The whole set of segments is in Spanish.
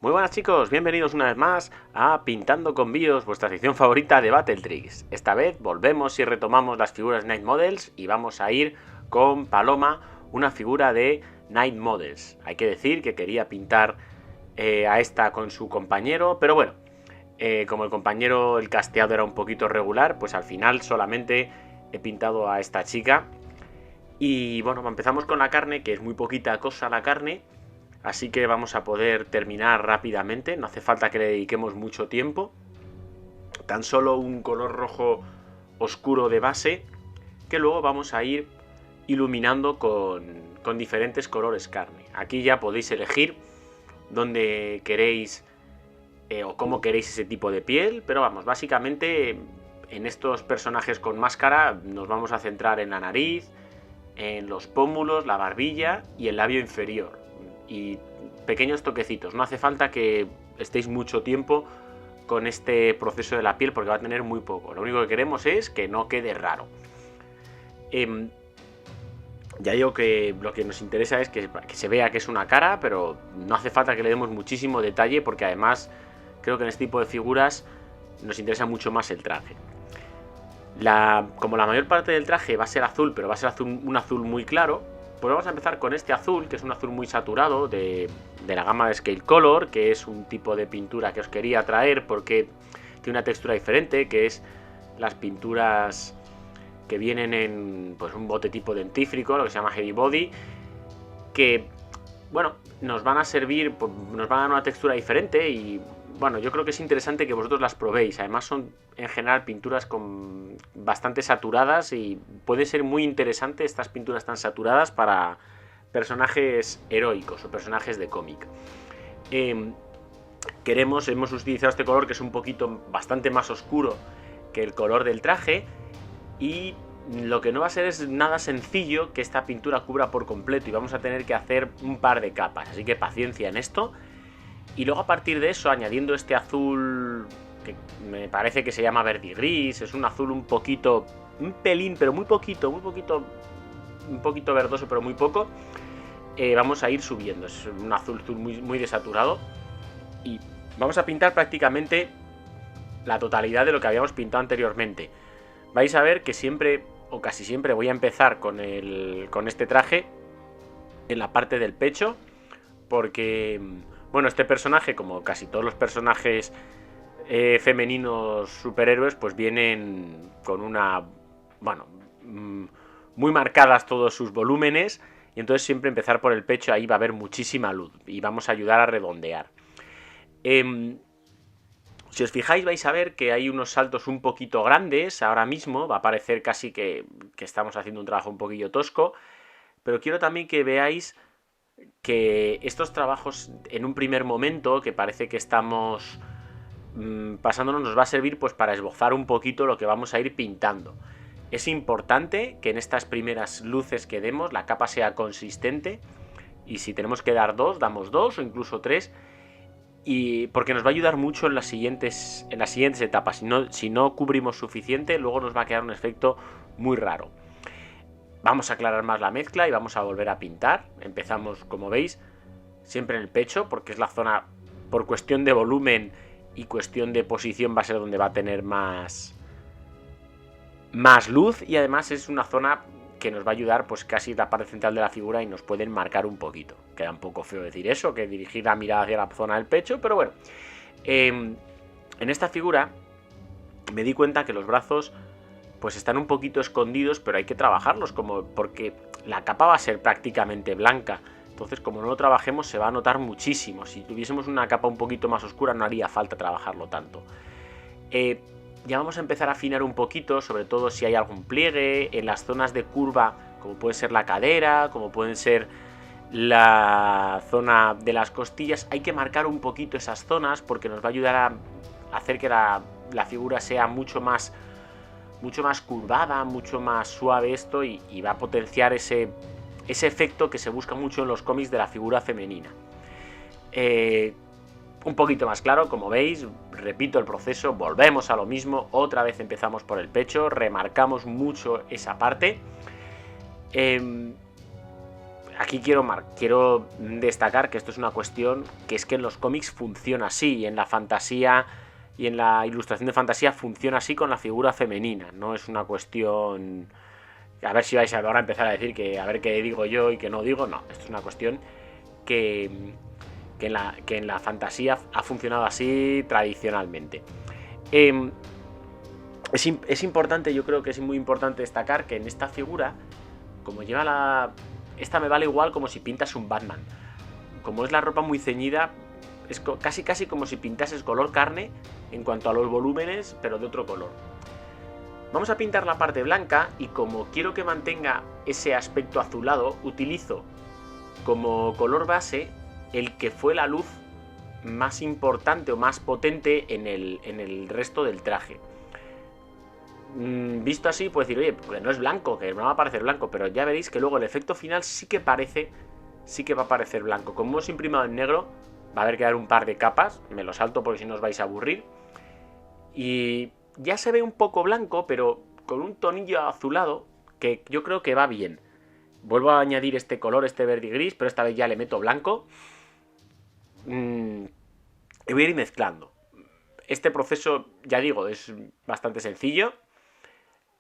Muy buenas chicos, bienvenidos una vez más a Pintando con Bios, vuestra sección favorita de Battletricks. Esta vez volvemos y retomamos las figuras Night Models y vamos a ir con Paloma, una figura de Night Models. Hay que decir que quería pintar a esta con su compañero, pero bueno, como el compañero, el casteado era un poquito regular, pues al final solamente he pintado a esta chica. Y bueno, empezamos con la carne, que es muy poquita cosa la carne. Así que vamos a poder terminar rápidamente, no hace falta que le dediquemos mucho tiempo. Tan solo un color rojo oscuro de base, que luego vamos a ir iluminando con diferentes colores carne. Aquí ya podéis elegir dónde queréis o cómo queréis ese tipo de piel, pero vamos, básicamente en estos personajes con máscara nos vamos a centrar en la nariz, en los pómulos, la barbilla y el labio inferior. Y pequeños toquecitos, no hace falta que estéis mucho tiempo con este proceso de la piel porque va a tener muy poco. Lo único que queremos es que no quede raro. Ya digo que lo que nos interesa es que se vea que es una cara, pero no hace falta que le demos muchísimo detalle porque además creo que en este tipo de figuras nos interesa mucho más el traje. Como la mayor parte del traje va a ser azul, pero va a ser un azul muy claro, pues vamos a empezar con este azul, que es un azul muy saturado de la gama de Scale Color, que es un tipo de pintura que os quería traer porque tiene una textura diferente, que es las pinturas que vienen en pues, un bote tipo dentífrico, lo que se llama Heavy Body, que, bueno, nos van a servir, nos van a dar una textura diferente y, bueno, yo creo que es interesante que vosotros las probéis. Además son, en general, pinturas bastante saturadas y puede ser muy interesante estas pinturas tan saturadas para personajes heroicos o personajes de cómic. Hemos utilizado este color que es un poquito bastante más oscuro que el color del traje y lo que no va a ser es nada sencillo que esta pintura cubra por completo y vamos a tener que hacer un par de capas, así que paciencia en esto. Y luego a partir de eso, añadiendo este azul que me parece que se llama verdigris, es un azul un pelín, pero muy poquito, un poquito verdoso, pero muy poco, vamos a ir subiendo. Es un azul muy, muy desaturado y vamos a pintar prácticamente la totalidad de lo que habíamos pintado anteriormente. Vais a ver que siempre, o casi siempre, voy a empezar con este traje en la parte del pecho, porque, bueno, este personaje, como casi todos los personajes femeninos superhéroes, pues vienen con muy marcadas todos sus volúmenes, y entonces siempre empezar por el pecho, ahí va a haber muchísima luz, y vamos a ayudar a redondear. Si os fijáis vais a ver que hay unos saltos un poquito grandes ahora mismo, va a parecer casi que estamos haciendo un trabajo un poquillo tosco, pero quiero también que veáis que estos trabajos en un primer momento, que parece que estamos pasándonos, nos va a servir pues para esbozar un poquito lo que vamos a ir pintando. Es importante que en estas primeras luces que demos la capa sea consistente y si tenemos que dar dos, damos dos o incluso tres, y porque nos va a ayudar mucho en las siguientes etapas. Si no cubrimos suficiente, luego nos va a quedar un efecto muy raro. Vamos a aclarar más la mezcla y vamos a volver a pintar. Empezamos, como veis, siempre en el pecho, porque es la zona, por cuestión de volumen y cuestión de posición, va a ser donde va a tener más luz, y además es una zona que nos va a ayudar pues casi la parte central de la figura y nos pueden marcar un poquito. Queda un poco feo decir eso, que dirigir la mirada hacia la zona del pecho, pero bueno. En esta figura me di cuenta que los brazos pues están un poquito escondidos, pero hay que trabajarlos porque la capa va a ser prácticamente blanca. Entonces, como no lo trabajemos, se va a notar muchísimo. Si tuviésemos una capa un poquito más oscura, no haría falta trabajarlo tanto. Ya vamos a empezar a afinar un poquito, sobre todo si hay algún pliegue en las zonas de curva, como puede ser la cadera, como pueden ser la zona de las costillas. Hay que marcar un poquito esas zonas porque nos va a ayudar a hacer que la figura sea mucho más curvada, mucho más suave esto, y va a potenciar ese efecto que se busca mucho en los cómics de la figura femenina. Un poquito más claro, como veis, repito el proceso, volvemos a lo mismo, otra vez empezamos por el pecho, remarcamos mucho esa parte. aquí quiero destacar que esto es una cuestión que es que en los cómics funciona así, y en la fantasía y en la ilustración de fantasía funciona así con la figura femenina. No es una cuestión... A ver si vais a ahora empezar a decir que a ver qué digo yo y qué no digo. No, esto es una cuestión que en la fantasía ha funcionado así tradicionalmente. Es importante, yo creo que es muy importante destacar que en esta figura, como lleva la... Esta me vale igual como si pintas un Batman. Como es la ropa muy ceñida, es casi como si pintases color carne en cuanto a los volúmenes, pero de otro color. Vamos a pintar la parte blanca y como quiero que mantenga ese aspecto azulado, utilizo como color base el que fue la luz más importante o más potente en el resto del traje. Visto así, puedo decir, oye, pues no es blanco, que no va a parecer blanco, pero ya veréis que luego el efecto final sí que va a parecer blanco. Como hemos imprimado en negro, va a haber que dar un par de capas, me lo salto porque si no os vais a aburrir. Y ya se ve un poco blanco, pero con un tonillo azulado que yo creo que va bien. Vuelvo a añadir este color, este verde y gris, pero esta vez ya le meto blanco. Y voy a ir mezclando. Este proceso, ya digo, es bastante sencillo.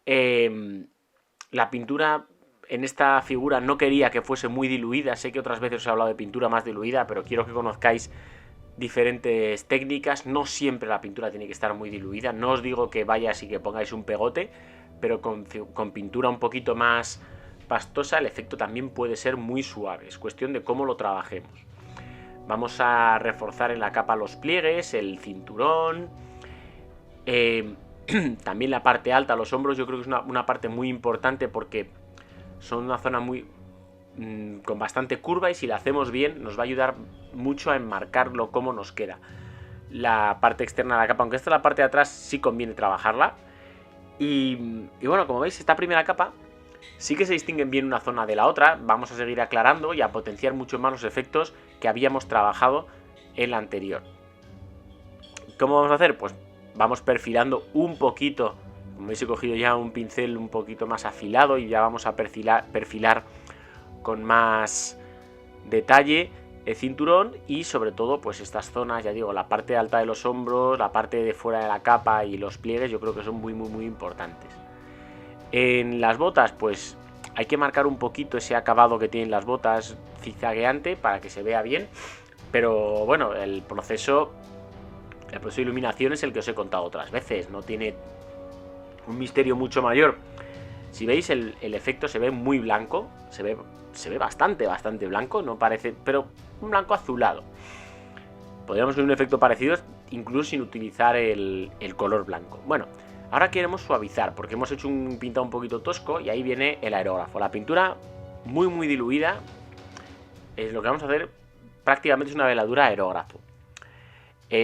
La pintura en esta figura no quería que fuese muy diluida. Sé que otras veces os he hablado de pintura más diluida, pero quiero que conozcáis diferentes técnicas. No siempre la pintura tiene que estar muy diluida. No os digo que vayáis y que pongáis un pegote, pero con pintura un poquito más pastosa el efecto también puede ser muy suave. Es cuestión de cómo lo trabajemos. Vamos a reforzar en la capa los pliegues, el cinturón, también la parte alta, los hombros. Yo creo que es una parte muy importante porque son una zona muy con bastante curva y si la hacemos bien nos va a ayudar mucho a enmarcarlo cómo nos queda. La parte externa de la capa, aunque esta es la parte de atrás, sí conviene trabajarla. Y bueno, como veis, esta primera capa sí que se distinguen bien una zona de la otra. Vamos a seguir aclarando y a potenciar mucho más los efectos que habíamos trabajado en la anterior. ¿Cómo vamos a hacer? Pues vamos perfilando un poquito. Como veis, he cogido ya un pincel un poquito más afilado y ya vamos a perfilar con más detalle el cinturón y sobre todo pues estas zonas, ya digo, la parte alta de los hombros, la parte de fuera de la capa y los pliegues, yo creo que son muy importantes. En las botas pues hay que marcar un poquito ese acabado que tienen las botas zigzagueante para que se vea bien, pero bueno, el proceso de iluminación es el que os he contado otras veces, no tiene un misterio mucho mayor. Si veis el efecto se ve muy blanco, se ve bastante blanco, no parece, pero un blanco azulado. Podríamos ver un efecto parecido incluso sin utilizar el color blanco. Bueno, ahora queremos suavizar porque hemos hecho un pintado un poquito tosco y ahí viene el aerógrafo. La pintura muy diluida. Lo que vamos a hacer prácticamente es una veladura aerógrafo.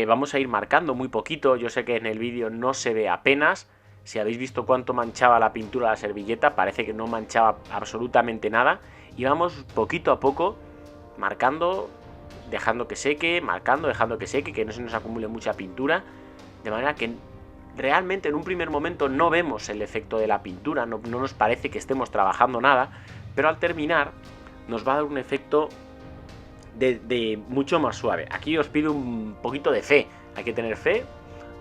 Vamos a ir marcando muy poquito. Yo sé que en el vídeo no se ve apenas. Si habéis visto cuánto manchaba la pintura la servilleta, parece que no manchaba absolutamente nada. Y vamos poquito a poco marcando, dejando que seque, marcando, dejando que seque, que no se nos acumule mucha pintura. De manera que realmente en un primer momento no vemos el efecto de la pintura, no nos parece que estemos trabajando nada. Pero al terminar nos va a dar un efecto de mucho más suave. Aquí os pido un poquito de fe. Hay que tener fe.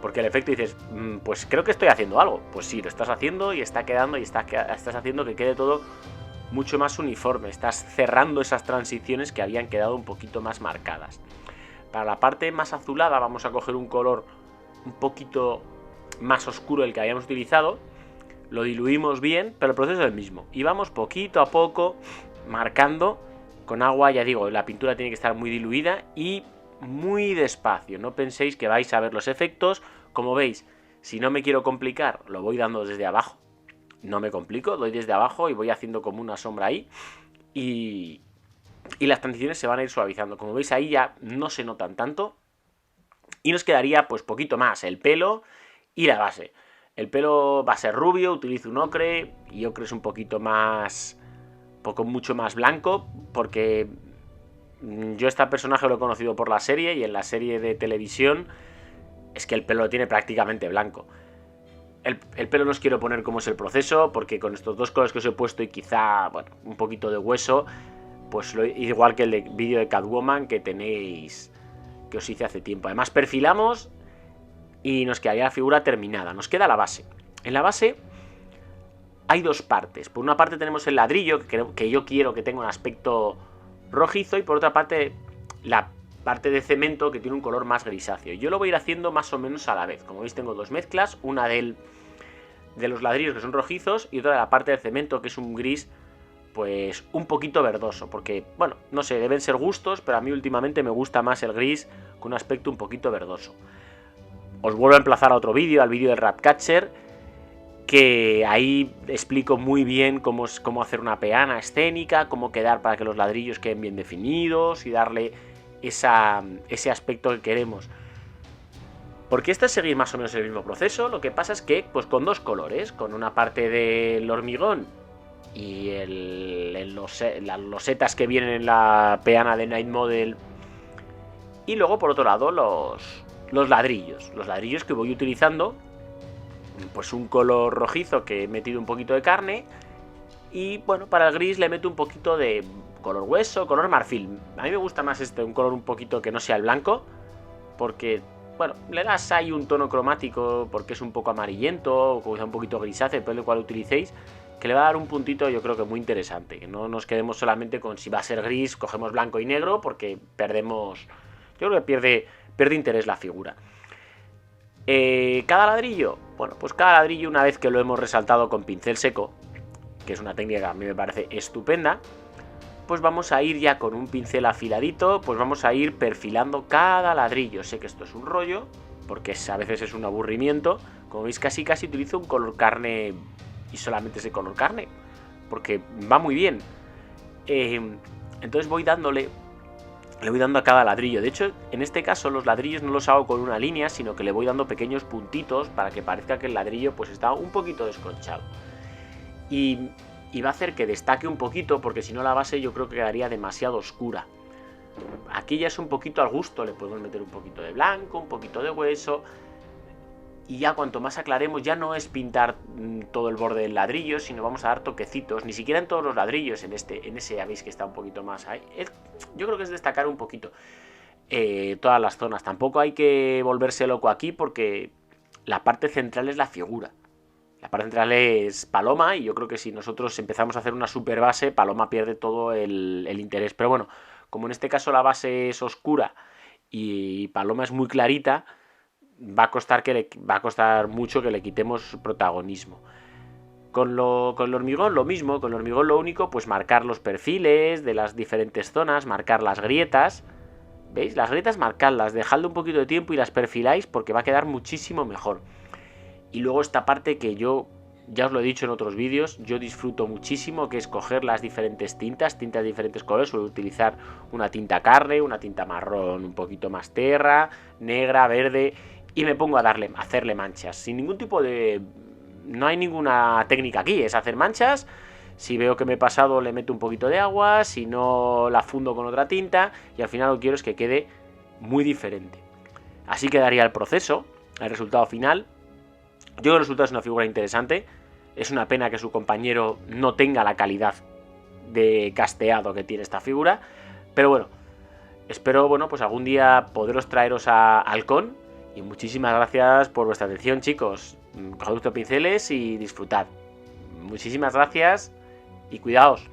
Porque el efecto dices, pues creo que estoy haciendo algo. Pues sí, lo estás haciendo y está quedando y estás haciendo que quede todo mucho más uniforme. Estás cerrando esas transiciones que habían quedado un poquito más marcadas. Para la parte más azulada vamos a coger un color un poquito más oscuro del que habíamos utilizado. Lo diluimos bien, pero el proceso es el mismo. Y vamos poquito a poco marcando con agua. Ya digo, la pintura tiene que estar muy diluida y muy despacio, no penséis que vais a ver los efectos. Como veis, si no me quiero complicar, lo voy dando desde abajo, no me complico, doy desde abajo y voy haciendo como una sombra ahí y las transiciones se van a ir suavizando. Como veis ahí ya no se notan tanto y nos quedaría pues poquito más el pelo y la base. El pelo va a ser rubio, utilizo un ocre y ocre es un poquito más, mucho más blanco porque yo este personaje lo he conocido por la serie y en la serie de televisión es que el pelo lo tiene prácticamente blanco. El pelo no os quiero poner cómo es el proceso porque con estos dos colores que os he puesto y quizá, bueno, un poquito de hueso, pues igual que el vídeo de Catwoman que tenéis, que os hice hace tiempo. Además perfilamos y nos quedaría la figura terminada. Nos queda la base. En la base hay dos partes. Por una parte tenemos el ladrillo, que yo quiero que tenga un aspecto rojizo, y por otra parte la parte de cemento, que tiene un color más grisáceo. Yo lo voy a ir haciendo más o menos a la vez. Como veis tengo dos mezclas, una de los ladrillos que son rojizos y otra de la parte de cemento, que es un gris pues un poquito verdoso, porque bueno, no sé, deben ser gustos, pero a mí últimamente me gusta más el gris con un aspecto un poquito verdoso. Os vuelvo a emplazar a otro vídeo, al vídeo del Ratcatcher, que ahí explico muy bien cómo hacer una peana escénica, cómo quedar para que los ladrillos queden bien definidos y darle ese aspecto que queremos. Porque esto es seguir más o menos el mismo proceso, lo que pasa es que pues con dos colores, con una parte del hormigón y las losetas que vienen en la peana de Night Model, y luego por otro lado los ladrillos que voy utilizando, pues un color rojizo que he metido un poquito de carne, y bueno, para el gris le meto un poquito de color hueso, color marfil. A mí me gusta más un color un poquito que no sea el blanco, porque bueno, le das ahí un tono cromático, porque es un poco amarillento o quizá un poquito grisáceo, depende de cuál utilicéis, que le va a dar un puntito yo creo que muy interesante, que no nos quedemos solamente con si va a ser gris, cogemos blanco y negro, porque perdemos, yo creo que pierde interés la figura. Cada ladrillo, bueno, pues cada ladrillo, una vez que lo hemos resaltado con pincel seco, que es una técnica que a mí me parece estupenda, pues vamos a ir ya con un pincel afiladito, pues vamos a ir perfilando cada ladrillo. Sé que esto es un rollo, porque a veces es un aburrimiento. Como veis, casi utilizo un color carne y solamente ese color carne, porque va muy bien. Entonces le voy dando a cada ladrillo. De hecho, en este caso los ladrillos no los hago con una línea, sino que le voy dando pequeños puntitos para que parezca que el ladrillo pues está un poquito desconchado. Y va a hacer que destaque un poquito, porque si no la base yo creo que quedaría demasiado oscura. Aquí ya es un poquito al gusto, le podemos meter un poquito de blanco, un poquito de hueso, y ya cuanto más aclaremos, ya no es pintar todo el borde del ladrillo, sino vamos a dar toquecitos, ni siquiera en todos los ladrillos, en ese ya veis que está un poquito más ahí. Yo creo que es destacar un poquito todas las zonas. Tampoco hay que volverse loco aquí, porque la parte central es la figura. La parte central es Paloma, y yo creo que si nosotros empezamos a hacer una super base, Paloma pierde todo el interés. Pero bueno, como en este caso la base es oscura y Paloma es muy clarita, va a costar mucho que le quitemos protagonismo. Con el hormigón lo mismo, con el hormigón lo único, pues marcar los perfiles de las diferentes zonas, marcar las grietas. ¿Veis? Las grietas marcadlas, dejadle un poquito de tiempo y las perfiláis, porque va a quedar muchísimo mejor. Y luego esta parte que yo, ya os lo he dicho en otros vídeos, yo disfruto muchísimo, que es coger las diferentes tintas de diferentes colores. Suelo utilizar una tinta carne, una tinta marrón un poquito más terra, negra, verde, y me pongo a hacerle manchas, sin ningún tipo de... No hay ninguna técnica aquí, es hacer manchas. Si veo que me he pasado, le meto un poquito de agua, si no, la fundo con otra tinta, y al final lo que quiero es que quede muy diferente. Así quedaría el proceso, el resultado final. Yo creo que el resultado es una figura interesante. Es una pena que su compañero no tenga la calidad de casteado que tiene esta figura, pero bueno, espero pues algún día poderos traeros a Halcón. Y muchísimas gracias por vuestra atención, chicos. Coged vuestros pinceles y disfrutad. Muchísimas gracias y cuidaos.